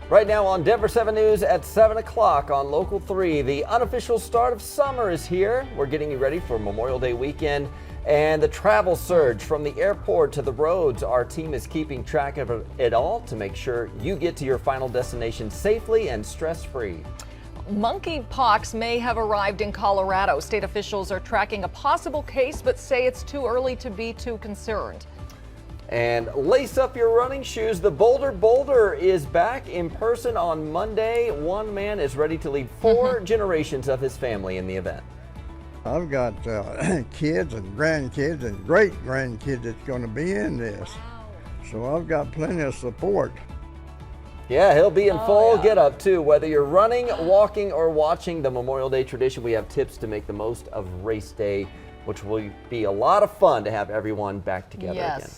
Right now on Denver 7 News at 7 o'clock on Local 3, the unofficial start of summer is here. We're getting you ready for Memorial Day weekend and the travel surge from the airport to the roads. Our team is keeping track of it all to make sure you get to your final destination safely and stress-free. Monkeypox may have arrived in Colorado. State officials are tracking a possible case, but say it's too early to be too concerned. And lace up your running shoes. The Boulder is back in person on Monday. One man is ready to lead 4 generations of his family in the event. I've got kids and grandkids and great-grandkids that's going to be in this. So I've got plenty of support. Yeah, he'll be in full get-up too. Whether you're running, walking, or watching the Memorial Day tradition, we have tips to make the most of race day, which will be a lot of fun to have everyone back together again.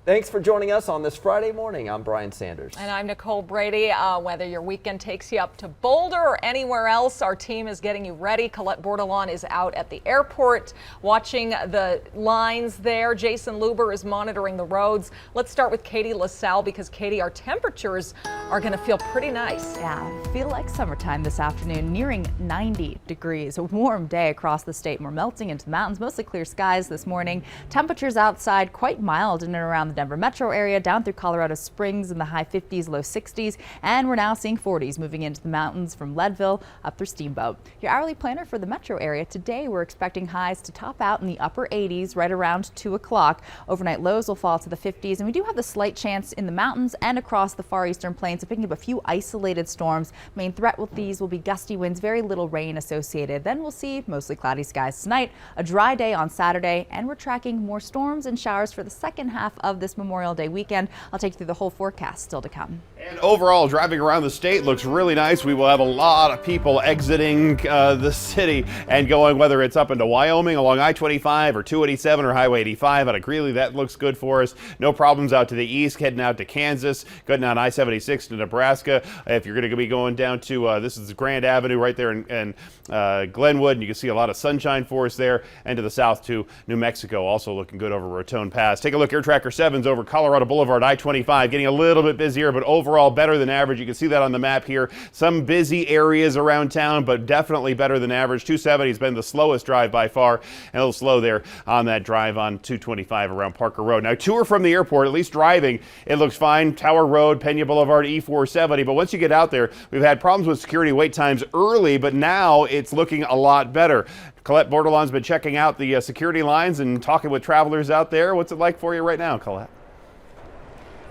Thanks for joining us on this Friday morning. I'm Brian Sanders. And I'm Nicole Brady. Whether your weekend takes you up to Boulder or anywhere else, our team is getting you ready. Colette Bordelon is out at the airport watching the lines there. Jason Luber is monitoring the roads. Let's start with Katie LaSalle because, Katie, our temperatures are going to feel pretty nice. Yeah, feel like summertime this afternoon, nearing 90 degrees. A warm day across the state. We're melting into the mountains, mostly clear skies this morning. Temperatures outside quite mild in and around the Denver metro area, down through Colorado Springs in the high 50s, low 60s, and we're now seeing 40s moving into the mountains from Leadville up through Steamboat. Your hourly planner for the metro area today, we're expecting highs to top out in the upper 80s right around 2 o'clock. Overnight lows will fall to the 50s, and we do have the slight chance in the mountains and across the far eastern plains of picking up a few isolated storms. Main threat with these will be gusty winds, very little rain associated. Then we'll see mostly cloudy skies tonight, a dry day on Saturday, and we're tracking more storms and showers for the second half of this Memorial Day weekend. I'll take you through the whole forecast still to come. And overall, driving around the state looks really nice. We will have a lot of people exiting the city and going, whether it's up into Wyoming along I-25 or 287 or Highway 85 out of Greeley. That looks good for us. No problems out to the east, heading out to Kansas, going down I-76 to Nebraska. If you're going to be going down to, this is Grand Avenue right there in Glenwood, and you can see a lot of sunshine for us there, and to the south to New Mexico, also looking good over Raton Pass. Take a look, Air Tracker 7's over Colorado Boulevard, I-25, getting a little bit busier, but overall better than average. You can see that on the map here. Some busy areas around town, but definitely better than average. 270 has been the slowest drive by far, and a little slow there on that drive on 225 around Parker Road. Now, to or from the airport, at least driving, it looks fine. Tower Road, Pena Boulevard, E470, but once you get out there, we've had problems with security wait times early, but now it's looking a lot better. Colette Bordelon's been checking out the security lines and talking with travelers out there. What's it like for you right now, Colette?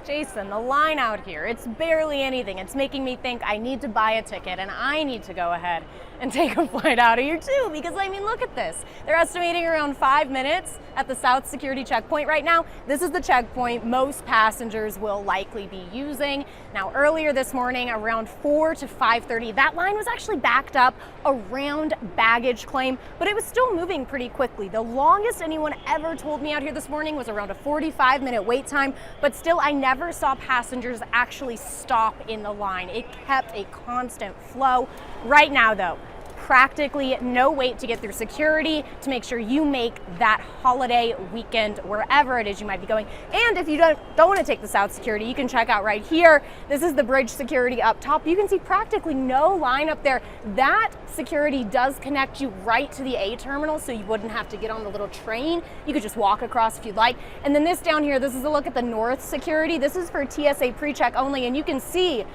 Jason, the line out here, it's barely anything. It's making me think I need to buy a ticket and I need to go ahead and take a flight out of here too, because I mean, look at this. They're estimating around 5 minutes at the South Security checkpoint right now. This is the checkpoint most passengers will likely be using. Now, earlier this morning, around 4 to 5:30, that line was actually backed up around baggage claim, but it was still moving pretty quickly. The longest anyone ever told me out here this morning was around a 45-minute wait time, but still I never saw passengers actually stop in the line. It kept a constant flow. Right now, though, practically no wait to get through security to make sure you make that holiday weekend wherever it is you might be going. And if you don't want to take the South Security, you can check out right here. This is the bridge security up top. You can see practically no line up there. That security does connect you right to the A terminal, so you wouldn't have to get on the little train. You could just walk across if you'd like. And then this down here, this is a look at the North Security. This is for TSA pre-check only, and you can see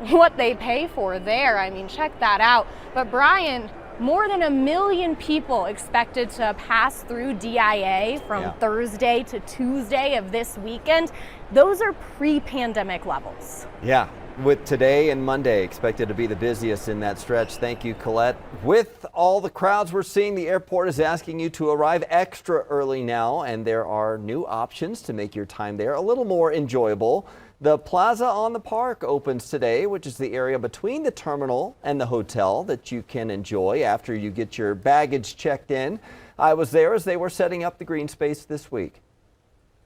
what they pay for there. I mean, check that out. But Brian, more than 1 million people expected to pass through DIA from Thursday to Tuesday of this weekend. Those are pre-pandemic levels. Yeah, with today and Monday expected to be the busiest in that stretch. Thank you, Colette. With all the crowds we're seeing, the airport is asking you to arrive extra early now, and there are new options to make your time there a little more enjoyable. The Plaza on the Park opens today, which is the area between the terminal and the hotel that you can enjoy after you get your baggage checked in. I was there as they were setting up the green space this week.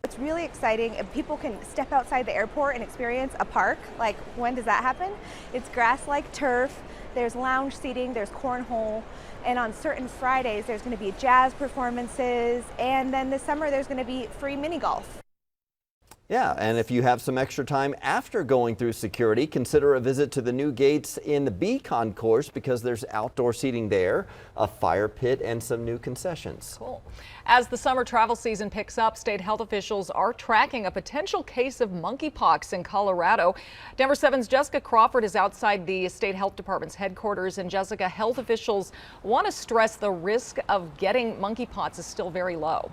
It's really exciting, and people can step outside the airport and experience a park. Like, when does that happen? It's grass-like turf, there's lounge seating, there's cornhole, and on certain Fridays there's going to be jazz performances, and then this summer there's going to be free mini golf. Yeah, and if you have some extra time after going through security, consider a visit to the new gates in the B concourse because there's outdoor seating there, a fire pit, and some new concessions. Cool. As the summer travel season picks up, state health officials are tracking a potential case of monkeypox in Colorado. Denver 7's Jessica Crawford is outside the state health department's headquarters. And Jessica, health officials want to stress the risk of getting monkeypox is still very low.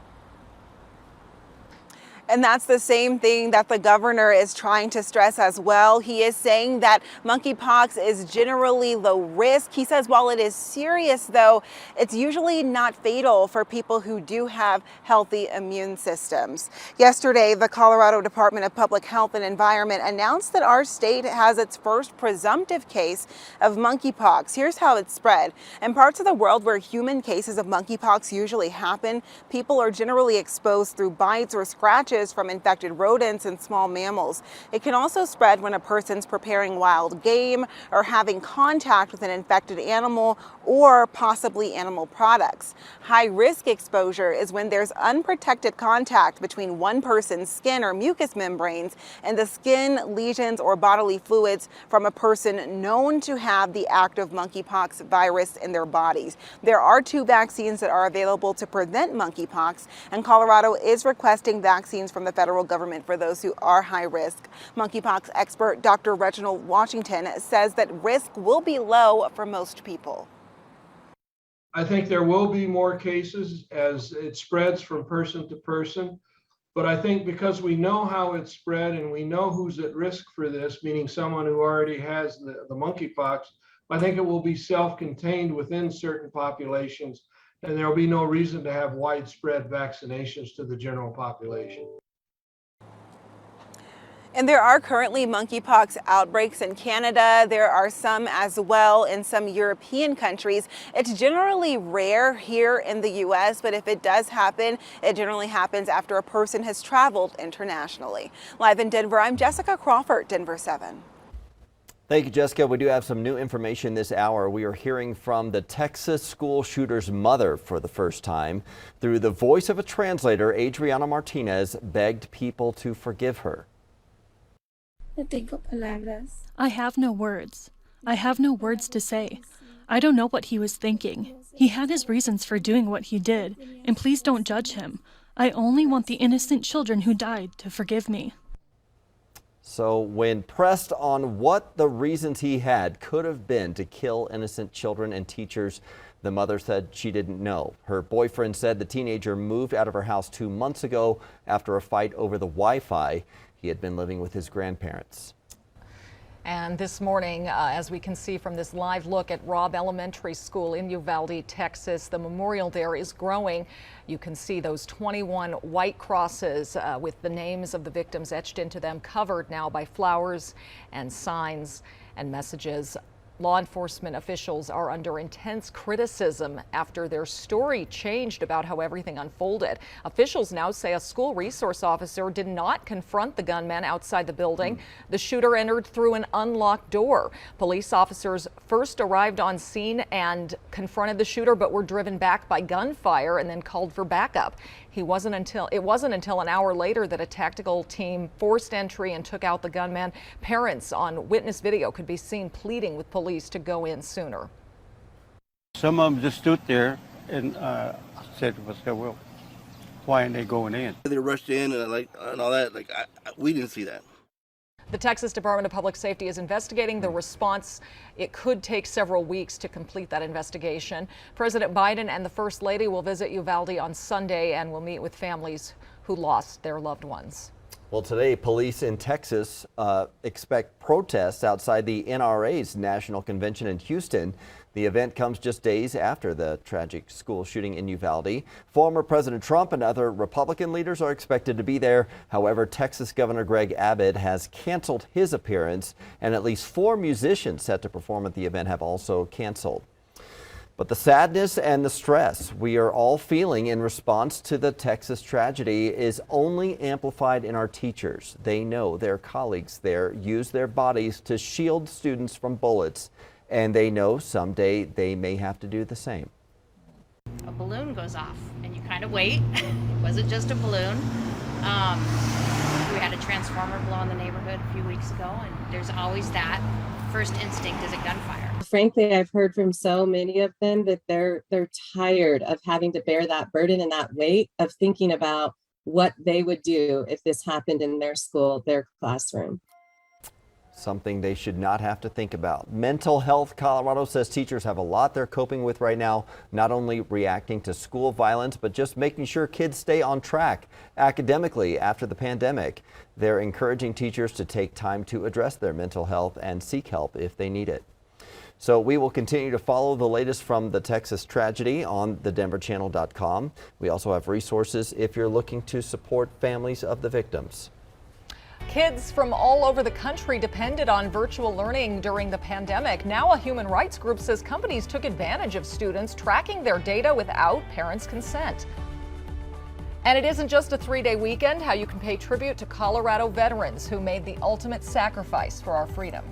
And that's the same thing that the governor is trying to stress as well. He is saying that monkeypox is generally low risk. He says while it is serious, though, it's usually not fatal for people who do have healthy immune systems. Yesterday, the Colorado Department of Public Health and Environment announced that our state has its first presumptive case of monkeypox. Here's how it's spread. In parts of the world where human cases of monkeypox usually happen, people are generally exposed through bites or scratches from infected rodents and small mammals. It can also spread when a person's preparing wild game or having contact with an infected animal or possibly animal products. High-risk exposure is when there's unprotected contact between one person's skin or mucous membranes and the skin, lesions, or bodily fluids from a person known to have the active monkeypox virus in their bodies. There are 2 vaccines that are available to prevent monkeypox, and Colorado is requesting vaccines from the federal government for those who are high risk. Monkeypox expert Dr. Reginald Washington says that risk will be low for most people. I think there will be more cases as it spreads from person to person. But I think because we know how it's spread and we know who's at risk for this, meaning someone who already has the monkeypox, I think it will be self-contained within certain populations, and there will be no reason to have widespread vaccinations to the general population. And there are currently monkeypox outbreaks in Canada. There are some as well in some European countries. It's generally rare here in the U.S., but if it does happen, it generally happens after a person has traveled internationally. Live in Denver, I'm Jessica Crawford, Denver 7. Thank you, Jessica. We do have some new information this hour. We are hearing from the Texas school shooter's mother for the first time. Through the voice of a translator, Adriana Martinez begged people to forgive her. I have no words. I have no words to say. I don't know what he was thinking. He had his reasons for doing what he did, and please don't judge him. I only want the innocent children who died to forgive me. So when pressed on what the reasons he had could have been to kill innocent children and teachers, the mother said she didn't know. Her boyfriend said the teenager moved out of her house 2 months ago after a fight over the Wi-Fi. He had been living with his grandparents. And this morning, as we can see from this live look at Robb Elementary School in Uvalde, Texas, the memorial there is growing. You can see those 21 white crosses with the names of the victims etched into them, covered now by flowers and signs and messages. Law enforcement officials are under intense criticism after their story changed about how everything unfolded. Officials now say a school resource officer did not confront the gunman outside the building. The shooter entered through an unlocked door. Police officers first arrived on scene and confronted the shooter, but were driven back by gunfire and then called for backup. It wasn't until an hour later that a tactical team forced entry and took out the gunman. Parents on witness video could be seen pleading with police to go in sooner. Some of them just stood there and said, well, why aren't they going in? They rushed in and all that. We didn't see that. The Texas Department of Public Safety is investigating the response. It could take several weeks to complete that investigation. President Biden and the First Lady will visit Uvalde on Sunday and will meet with families who lost their loved ones. Well, today, police in Texas expect protests outside the NRA's national convention in Houston. The event comes just days after the tragic school shooting in Uvalde. Former President Trump and other Republican leaders are expected to be there. However, Texas Governor Greg Abbott has canceled his appearance, and at least 4 musicians set to perform at the event have also canceled. But the sadness and the stress we are all feeling in response to the Texas tragedy is only amplified in our teachers. They know their colleagues there use their bodies to shield students from bullets, and they know someday they may have to do the same. A balloon goes off and you kind of wait. It wasn't just a balloon. We had a transformer blow in the neighborhood a few weeks ago, and there's always that first instinct is a gunfire. Frankly, I've heard from so many of them that they're tired of having to bear that burden and that weight of thinking about what they would do if this happened in their school, their classroom. Something they should not have to think about. Mental health. Colorado says teachers have a lot they're coping with right now, not only reacting to school violence, but just making sure kids stay on track academically after the pandemic. They're encouraging teachers to take time to address their mental health and seek help if they need it. So we will continue to follow the latest from the Texas tragedy on thedenverchannel.com. We also have resources if you're looking to support families of the victims. Kids from all over the country depended on virtual learning during the pandemic. Now a human rights group says companies took advantage of students tracking their data without parents' consent. And it isn't just a 3-day weekend. How you can pay tribute to Colorado veterans who made the ultimate sacrifice for our freedom.